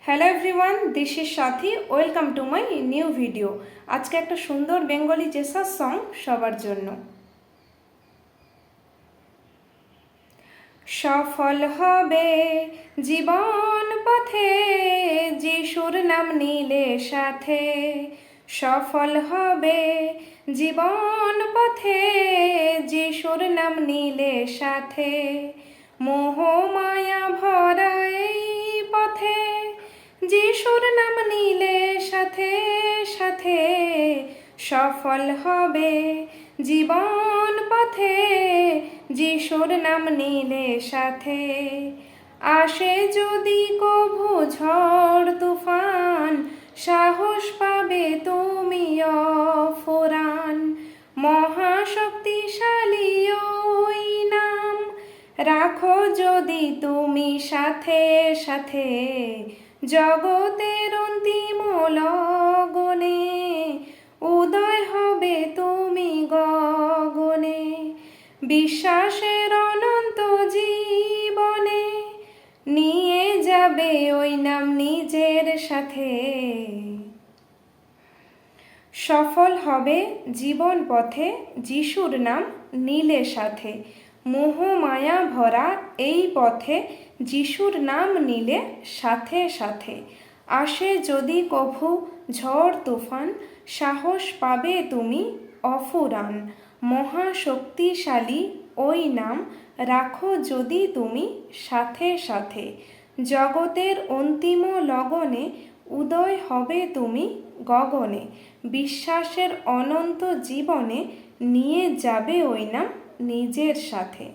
Hello everyone, this is Sathi. Welcome to my new video. আজকে একটা সুন্দর Bengali Jesus song সবার জন্য। সফল হবে জীবন পথে যিশুর নাম নিলে সাথে। সফল হবে জীবন পথে যিশুর নাম নিলে সাথে। মোহ মায়া ভরা এই পথে যিশুর নাম নিলে সাথে সাথে। সফল হবে জীবন পথে যিশুর নাম নিলে সাথে। আসে যদি কভু ঝড় তুফান, সাহস পাবে তুমি অফুরান। মহাশক্তিশালী ওই নাম রাখো যদি তুমি সাথে সাথে। জগতের অন্তিম লগনে উদয় হবে তুমি গগনে। বিশ্বাসের অনন্ত জীবনে নিয়ে যাবে ওই নাম নিজের সাথে। সফল হবে জীবন পথে যিশুর নাম নিলে সাথে। মোহ মায়া ভরা এই পথে যিশুর নাম নিলে সাথে সাথে। আসে যদি কভু ঝড় তুফান, সাহস পাবে তুমি অফুরান। মহাশক্তিশালী ওই নাম রাখো যদি তুমি সাথে সাথে। জগতের অন্তিম লগনে উদয় হবে তুমি গগনে। বিশ্বাসের অনন্ত জীবনে নিয়ে যাবে ওই নাম নিজের সাথে।